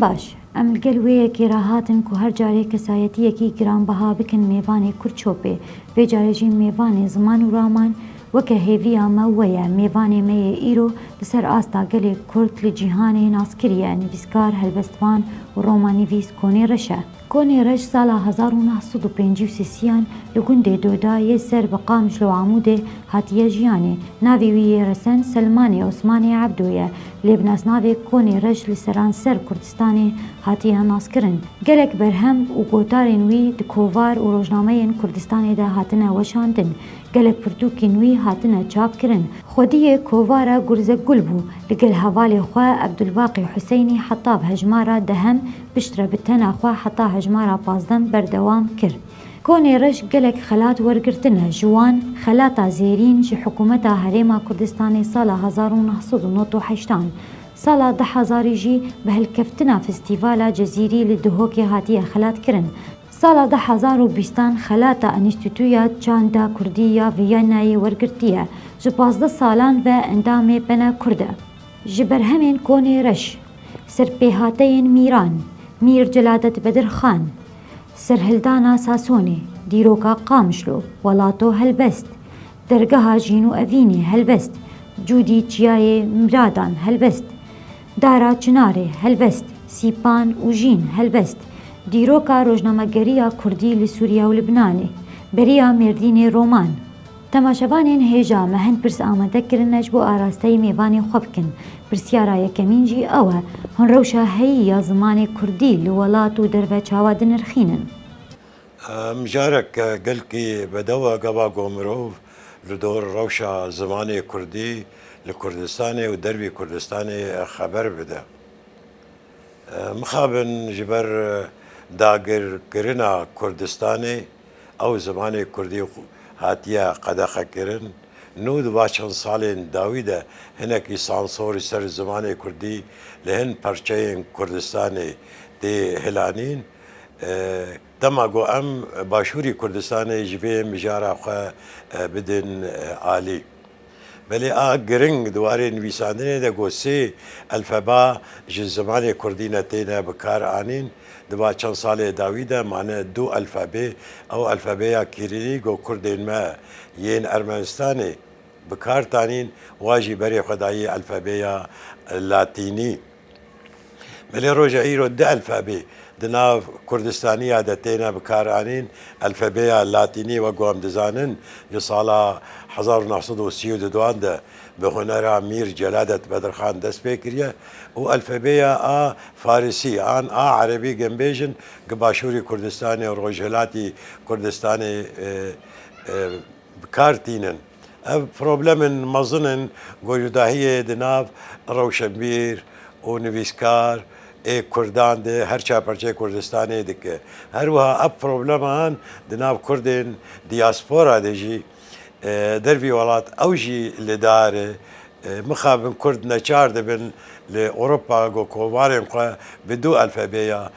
باش ام لگل ویەکی ڕاهاتن و هەر جارێ کەسایەتیەکی گرانبەها بکن میێوانێ کورد چۆپێ بێجارێژی میێوانێ زمان و ڕامان وەکە هێڤی ئەمە وەیە میێوانێ مەیە ئیرۆ لەسەر ئاستا گەلێک کورد لە جیهانێ ناسکریە نویسکار هەلبەستوان و ڕۆمانیڤیس کۆنێ ڕەشە کۆنێ ڕەش ساڵا 1953 لە گوندێ دۆدا یە سەر بە قامش لە عمودێ هاتیە ژیانێ ناوی وی یێرەسەن سەلمانێ عوسمانێ عەبدۆیە لێبناسناوێک کۆنێ ڕەش لە سەرانسەر کوردستانێ هاتیە ناسکردن گەلێک بەرهەم و گۆتارێن وی کۆڤار و ڕۆژنامەیەن کوردستانێدا هاتنە وەشاندن گەلێک پرتووکی نوی هاتنە چاپکردن خودیە کۆڤارە گورزە گول بوو لەگەل هەڤالێ خوا عەبدولباقی حوسەینی حەتاب هەژمارە دەهەم پشترە بتەنە خوا حەتا هەژمارە 15 بەردەوام کرد کۆنێ ڕەش گەلێک خەلات وەرگرتنە ژوان خەلاتە زێرین ji حکوومەتە هەرێما کوردستانی ساڵە 1990 ساڵا 10,000 ژی بە هەلکەفتنە فستیڤالە جەزیری لە دهۆکێ هاتیە خەلاتکردن ساڵا 2020 خەلاتە ئەنیشتیتوویە چاندا کوردی یا ڤیەنایە وەرگرتیە ji 15 ساڵان بە ئەندامێ بەنە کوردە ji بەرهەمێن کۆنێ ڕەش سەرپێهاتەیەن میران میر جەلادەت بەدرخان سەرهەلدانا ساسۆنێ دیرۆکە قامشلۆ وەڵاتۆ هەلبەست دەرگەها ژین و ئەڤینێ هەلبەست جوودی چیایێ مرادان هەلبەست دارا چنارێ هەلبەست سیپان و ژین هەلبەست دیرۆکە ڕۆژنامەگەریە کوردی لە سووریا و لبنانێ بەریە مێردینێ ڕۆمان تەماشەبانێن هێژا مەهەن پرس ئامادەکردنەش بۆ ئاراستەی میێوانێ خۆ بکن پرسیارە یەکەمینجی ئەوە هەنڕەوشە هەیی یا زمانی کوردی لە وڵات و دەربە چاوە دنرخینن مجارك قلكي بدوا قبا قومروف لدور روشة زماني كردي لكردستاني ودربي كردستاني خبر بدا مخابن جبر داقر كرنا كردستاني او زماني كردي هاتيا قداخة كرن نود باشن سالين داويدا هناك سانسور سر زماني كردي لهن پرچين كردستاني دي هلانين دماغو ام باشوری کردستان جبه مجارا خو بدن عالی بلی گرنگ دواره نویساندنه ده گوسی الفبا جز زمان کردی نتینه بکار آنین دوا چند سال داویده معنی دو الفبه او الفبه یا کیرینی گو کردین ما یین ارمنستانی بکار تانین واجی بری خدایی الفبه یا لاتینی بلی روژه ایرو ده الفبه دناو كردستاني عادتين بكارانين الفبيا اللاتيني وقوام دزانن يصالا 1932 ده بهنرا مير جلادة بدرخان دست بكريا والفبيا فارسي عن عربي جنبيجن قباشوري كردستاني وروجلاتي كردستاني بكارتينن بروبلم مظنن قوجداهية دناف روشنبير ونويسكار کردان ده هر چه پرچه کردستانی دکه هر وها اب پروبلم هن دناب کردین دیاسپورا دیجی دروی ولات اوجی لداره مخابن کرد نچار دبن لأوروبا گو کووارن قا بدو الفبیا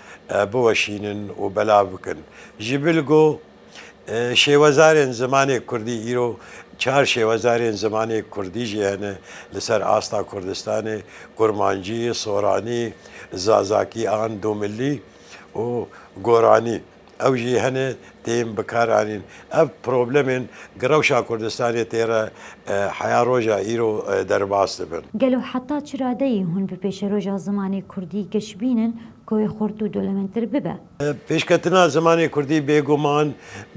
بوشینن و بلا بکن جبلگو شیوزارن زمانی کردی ایرو چهار شیوزارین زمانی کردی جیانه لسر آستا کردستانی کرمانجی سورانی زازاکی آن دو ملی و گورانی او جی هنه تیم بکارانین اب پروبلمین گروشا کردستانی تیرا حیا روژا ایرو درباست بن گلو حتی چرا دی هون به پیش روژا زمانی کردی گشبینن کوی خورد و دولمنتر ببه پیشکتنا زمانی کردی بگمان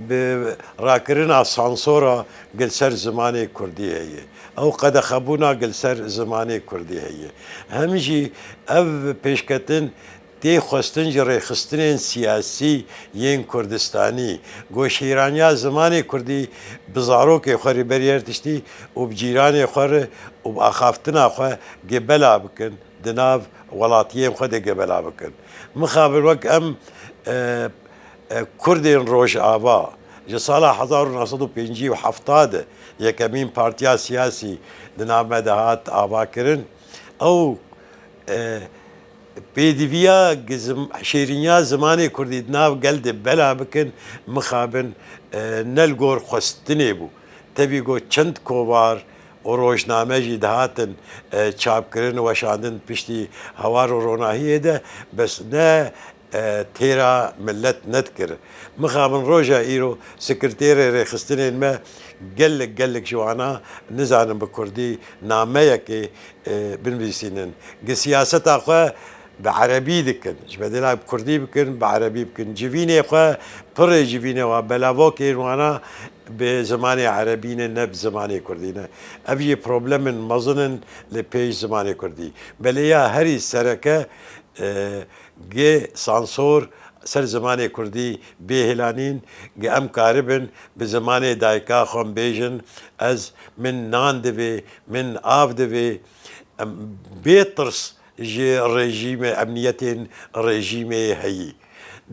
به راکرنا سانسورا گل سر زمانی کردی هیه او قد خبونا گل سر زمانی کردی هیه همجی او پیشکتن دی خواستن جره خستنین سیاسی ین کردستانی گوش ایرانیا زمانی کردی بزارو که خوری بریر تشتی و بجیرانی خوری و بآخافتنا خواه گبلا بکن دناف ولاتیم خود گبلا بکن مخابر وک ام کردین روش آوا جسالا 1957 یکمین پارتیا سیاسی دناف مدهات آوا کرن او پیدویا شیرینیا زمانی کردی ناو گلد بلا بکن مخابن نلگور خستنی بو تبی گو چند کووار و ڕۆژنامەژی دەهاتن چاپکردن وەشاندن پشتی هەوار و ڕۆناهیەدا بەس نە تێرا ملت نەتکرد مخا من ڕۆژە ئیرۆ سکرتێرە ڕێخستنێن مە gelek جوانە نزانم بە کوردی نامەیەکێ بنویسینن گە سیاسەتا خۆ بە عەرەبی دکن ji bedêla کوردی bikin bi عەرەبی bikin civînê xwe pirê civînê wa belavokê wana bi zimanê عەرەبî ne ne bi zimanê Kurdî ne ev jî problemin mezin in li pêş zimanê Kurdî belêya herî sereke gê sansor ser zimanê Kurdî bêhêlanîn gê em karibin bi zimanê dayika xwe bêjin ez min nan divê min av divê em bê tirs ji rejîmê emniyetên rejîmê heyî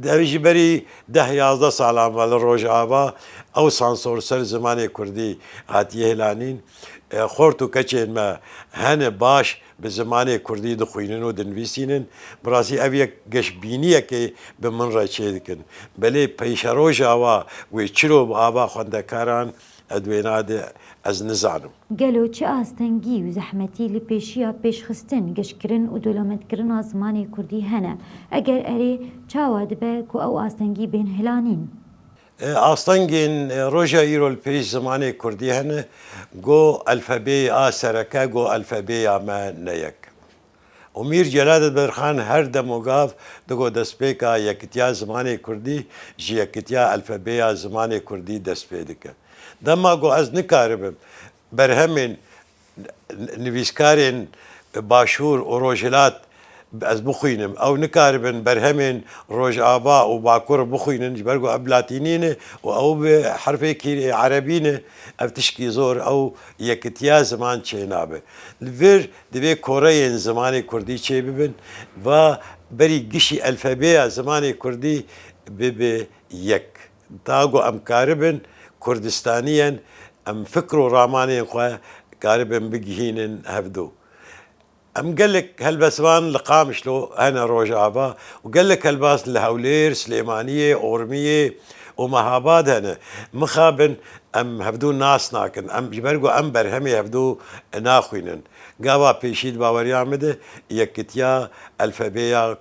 ji berî 10-11 salan ve li Rojava ew sansor ser zimanê Kurdî hatiye hêlanîn xort û keçên me hene baş bi zimanê Kurdî dixwînin û dinivîsînin bi rastî ev yek geşbîniyekê bi min re çê dikin belê peyşeroja wa wê çiro bi ava xwendekaran ez wê nade ez nizanim گەلۆ çi astengî û zehmetî li pêşiya pêşxistin geşkirin û dewlemetkirina zimanê Kurdî hene eger erê çawa dibe ku ew astengî bên hilanîn astengên roja îro li pêş zimanê Kurdî hene got elfebeyê a sereke got elfebeya me neyek û Mîr Celadet Berxan her demogav digot destpêka yekitiya zimanê Kurdî ji yekitiya elfebeya zimanê Kurdî dest pê dike dema got ez nikaribim berhemên nivîskarên başûr û rojhilat ez bixwînim ew nikaribin berhemên Rojava û Bakur bixwînin ji ber ku ev latînî ne û ew bi herfekî Erebî ne ev tişkî zor ew yekitiya ziman çê nabe li vir divê koreyên zimanê Kurdî çê bibin ve berî gişî elfebeya zimanê Kurdî bibe yek ta ku em karibin Kurdistanîyen em fikr û ramanên xwe karibin bigihînin hevdû em gelek helbesvan li Qamişlo hene Rojava û gelek helbas li Hewlêr, Slêmaniyê, Ormiyê û Mehabad hene mixabin em hevdû nas nakin em ji ber ku em berhemê hevdû naxwînin gava pêşî baweriya me de yekitiya elfebeya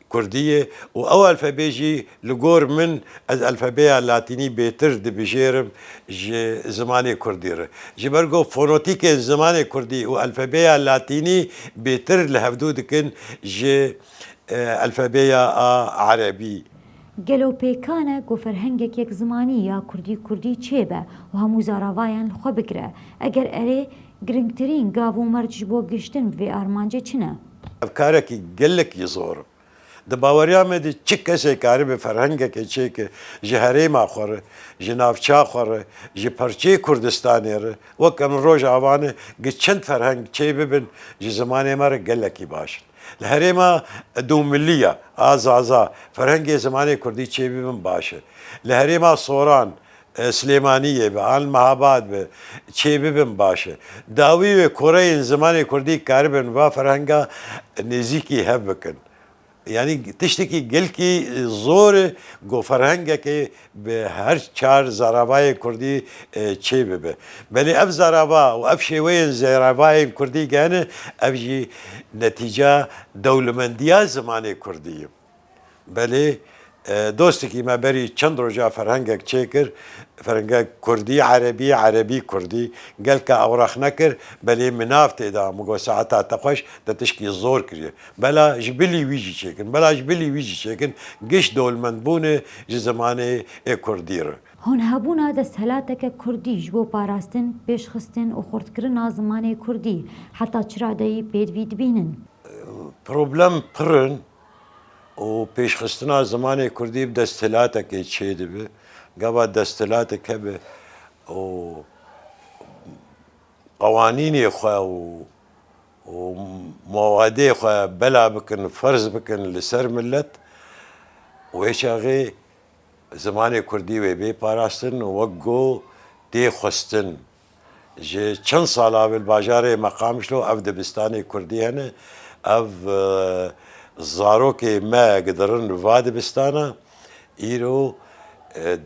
Kurdiyê û ew elfebê jî li gor min ez elfebeya latînî bêtir dibijêrim ji zimanê Kurdî re ji ber ku fonotîkên zimanê Kurdî û elfebeya latînî bêtir li hevdû dikin ji elfebeya a Erebî گەلۆ پێکانە گۆ فەرهەنگێک زمانی یا کوردی چێبە و هەموو زاراڤایان خۆ بگرە ئەگەر ئەرێ گرنگترین گاو و مەرج بۆ گشتن vê armancê çi ne ev karekî gelekî zor di baweriya me de çi kesê karibe ferhengekê çêke ji herêma xwe re ji navça xwe re ji perçê Kurdistanê re wek em Rojavane gi çend ferheng çê bibin ji zimanê me re gelekî baş in li herêma dûmilliya a Zaza ferhengê zimanê Kurdî çê bibin baş e li herêma Soran Slêmaniyê be an Mehabad be çê bibin baş e dawî wê koreyên zimanê Kurdî karibin va ferhenga nêzîkî hev bikin yani tiştekî gelkî zor e got ferhengekê bi her çar zaravayê Kurdî çê bibe belê ev zarava û ev şêweyên zaravayên Kurdî gene ev jî netîca dewlemendiya zimanê Kurdî ye belê dostekî me berî çend roja ferhengek çê kir ferhengek Kurdî Erebî Erebî Kurdî gelka ewrex nekir belê minav têda min got saeta te xweş te tişkî zor kiriye bela ji bilî wî jî çêkin bela ji bilî wî jî çêkin giş dewlemendbûnê ji zimanê Kurdî re hûnhebûna desthilateke Kurdî ji bo parastin pêşxistin û xurtkirina zimanê Kurdî heta çi radeyî pêdivî dibînin problem pirin û pêşxistina zimanê Kurdî bi desthilatekê çê dibe gava desthilatek hebe û qewanînê xwe û mawadê xwe bela bikin ferz bikin li ser millet wê çaxê zimanê Kurdî wê bê parastin û wek got tê xwestin ji çend sala li bajarê me Qamişlo ev dibistanê Kurdî hene ev zarokê me gidirin va dibistana îro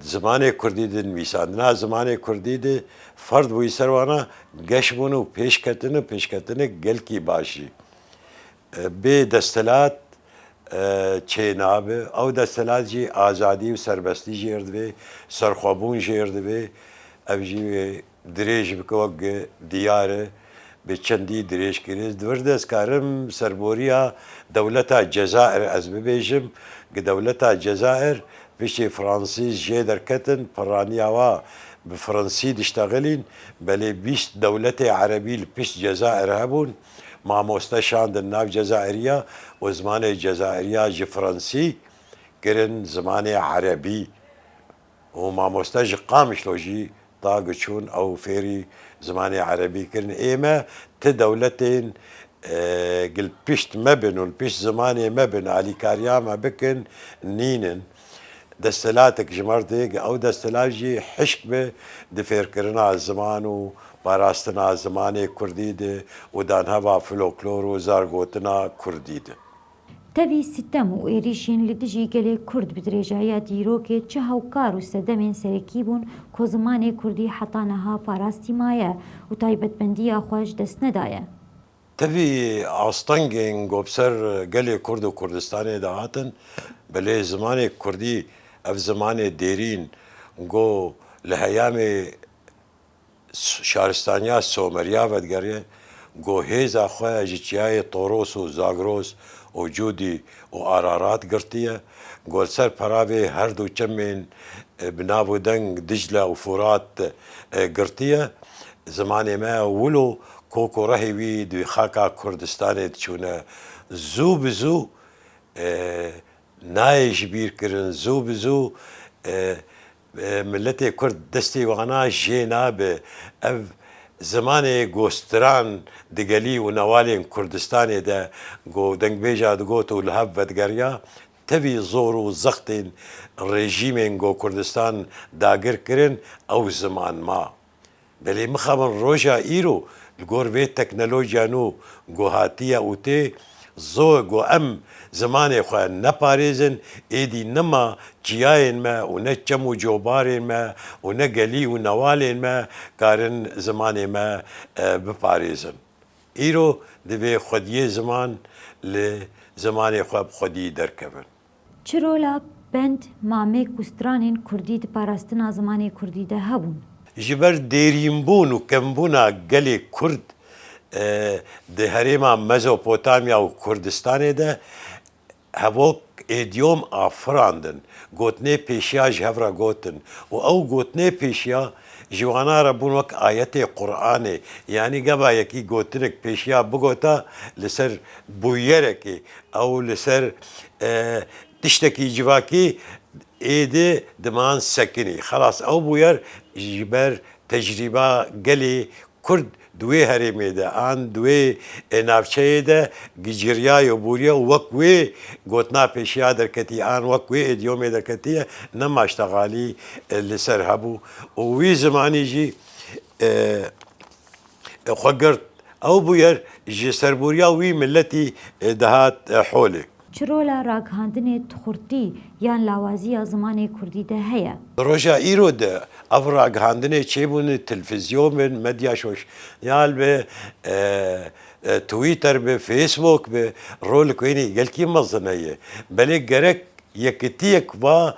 زمانی کردی دن میساندنا زمانی کردی ده فرد بوی سروانا گشمون و پیشکتن گلکی باشی به دستلات چه نابه او دستلات جی آزادی و سربستی جیردوی سرخوابون جیردوی او جی دریج بکوگ دیاره به چندی دریج کریز دوردست کارم سربوریا دولتا جزائر از ببیجم که دولتا جزائر بشي فرانسيس جي دركتن برانياوا بفرنسي دشتغلين بلي بيش دولتي عربي بيش جزائر هبون مع مستشان الناف جزائرية وزمان الجزائرية جي فرنسي كرن زمان عربي ومع مستش قامش لو جي طاقشون او فيري زمان عربي كرن ايما تدولتين قل بيشت مبن والبيش زماني مبن علي كاريا ما بكن نينن دستلاتك جمرتك او دستلاجي حشبه دفير كرنا الزمان وباراستنا زماني كرديده ودان هوا فلوكلور وزارغوتنا كرديده تەوی ستەم و ئێریشین لە دژی گەلێک کورد بدرێژایە دیرۆکێ چه هاوکار و سەردەمێن سەرەکی بوون کۆ زمانێ کوردی حەتانەها پاراستی مایە و تایبەتمەندیە خۆش دەست نەدایە. تەوی ئاستەنگێن گۆبسەر گەلێ کورد و کوردستانê داهاتن بەلێ زمانê کوردی ev zimanê dêrîn got li heyamê şaristaniya Someriya vedgeriye got hêza xwe ji çiyayê Toros û Zagros û Cûdî û Ararat girtiye got ser peravê her du çemên bi nav û deng Dicle û Furat girtiye zimanê me wilo kokorehê wî di xaka Kurdistanê diçûne zû bi zû nayê ji bîr kirin zû bi zû milletê Kurd destê wana jê nabe ev zimanê gostiran digelî û newalên Kurdistanê de got dengbêja digot û li hev vedgeriya tevî zor û zextên rejîmên got Kurdistan dagir kirin ew ziman ma belê mixabin roja îro li gor vê teknolojiyan û gohatiya û tê zor got em zimanê xwe neparêzin êdî nima çiyayên me û ne çem û cobarên me û ne gelî û newalên me karin zimanê me biparêzin. Îro divê xwediyê ziman li zimanê xwe bi xwedî derkevin. Çi rola bend mamê ku stranên Kurdî di parastina zimanê Kurdî de hebûn? Ji ber dêrînbûn û kembûna gelê Kurd di herêma Mezopotamya û Kurdistanê de hevok êdiyom a firandin gotinê pêşiya ji hev re gotin û ew gotinê pêşiya ji wana re bûn wek ayetê Qur'anê yanî geva yekî gotinek pêşiya bigota li ser bûyerekê ew li ser tiştekî civakî êdî diman sekinî xelas ew bûyer ji ber tecrîba gelê Kurd دوێ هەرێمێ de an دوێ navçeyê de giciriya û bûriya û wek wê gotina pêşiya derketî an wek wê êdiyomê derketiye ne maştegalî li ser hebû û wî zimanî jî xwe girt ew bûyer ji serbûriya wî milletî dihat holê. Çi rola ragihandinê tixurtî yan lawaziya zimanê Kurdî de heye? Roja îro de ev ragihandinê çêbûne televîzyonên medya sosyal be Twitter be Facebook be rolik wênî gelkî mezin heye belê gerek yekitiyek va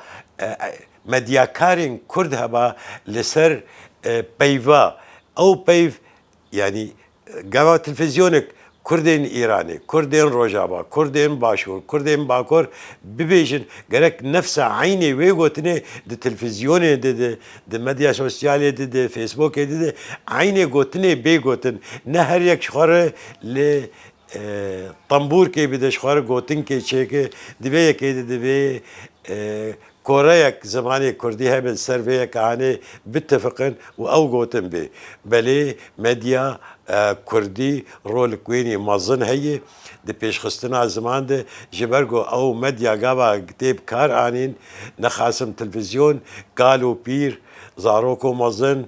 medyakarên Kurd heba li ser peyva ew peyv yanî gava televîzyonek Kurdên İranê, Kurdên Rojava, Kurdên Başûr, Kurdên Bakur bibêjin gerek nefsa aynê wê gotinê di televîzyonê de di medya sosyalê de di Facebookê de aynê gotinê bê gotin ne her yek ji xwe re li tembûrkê bide ji xwe re gotinkê çêke divê yekê de divê koreyek zimanê Kurdî hebe ser vê yekanê bittefiqin û ew gotin bê belê medya Kurdî rolik wênî mezin heye di pêşxistina ziman de ji ber ku ew medya gava tê bi kar anîn nexasim televîzyon kal û pîr زارۆک و مەزن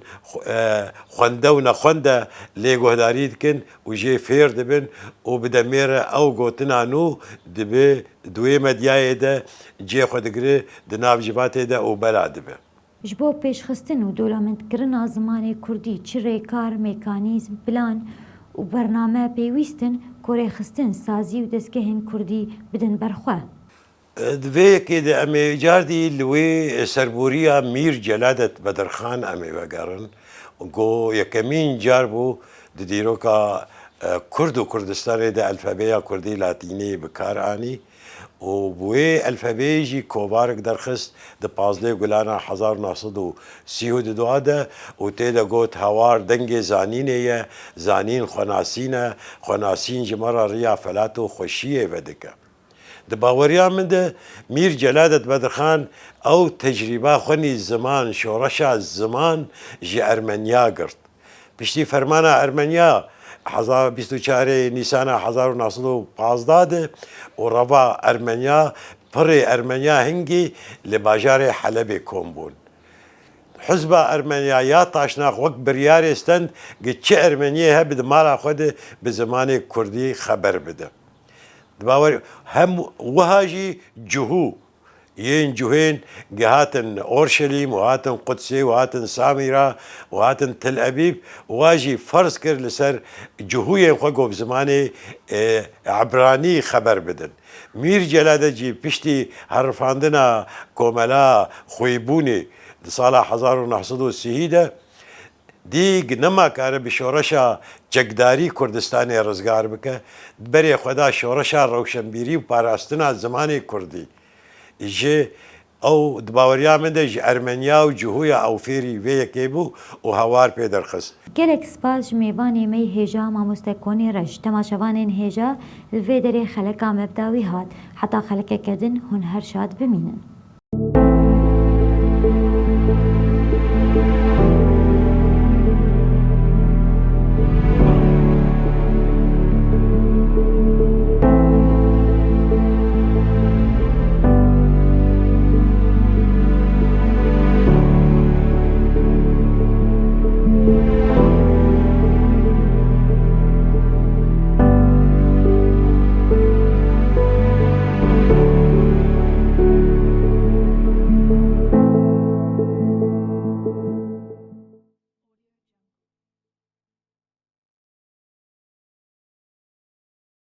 خوێندە و نەخوێندە لێ گۆداری دکن و ژێ فێر دەبن و بدەمێرە ئەو گوتنان و دەبێ دوێمە دیایێدە جێخۆ دەگرێ دناو جیباتێدا و بەلا دەبێ. ji bo pêşxistin û dolamendkirina zimanê Kurdî çi rêkar, mekanizm, plan û bername pêwîst in ku rêxistin, sazî û destgehên Kurdî bidin berxwe. Divê de em ê cardî li wê serbûriya Mîr Celadet Bedirxan em ê vegerin got yekemîn car bû di dîroka Kurd û Kurdistanê de elfebeya Kurdî Latînî bi kar anî û bi wê elfebeyê jî kovarek derxist di 15 gulana 1932 de û tê de got hewar dengê zanînê ye, zanîn xwenasîn e, xwenasîn ji me re riya felat û xweşiyê vedike. Di baweriya min de Mîr Celadet Bedirxan ew tecrîba xwenî ziman, şoreşa ziman ji Ermeniya girt. Piştî fermana Ermeniya 24 Nîsana 1915 de û reva Ermeniya pirê Ermeniya hingî li bajarê Helebê kom bûn. Hizba Ermeniya ya taşnax wek biryarê stend gi çi Ermeniyê hebe di mala xwe de bi zimanê Kurdî xeber bide. باور هم وهاجي جهو ين جهين جهاتن اورشليم وهاتن قدسي وهاتن سامره وهاتن تل ابيب واجي فرض كر لسر جهوين خو بزمانه عبراني خبر بدن مير جلادجي بشتي حرفاندنا كوملا خويبوني صالح 1930 دیگ نماکاره به شورشا جگداری کردستان رزگار بکه بری خدا شورشا روشنبیری و پاراستنا زمان کردی جه او دباوریا من ده ارمنیا و جهویا او فیری وی یکیبو و هوار پیدر خست gelek spas ji mêvanê me hêja mamostekonê reş temaşevanên hêja li vê derê xeleka mebdawî hat heta xelekeke din hûn her şad bimînin.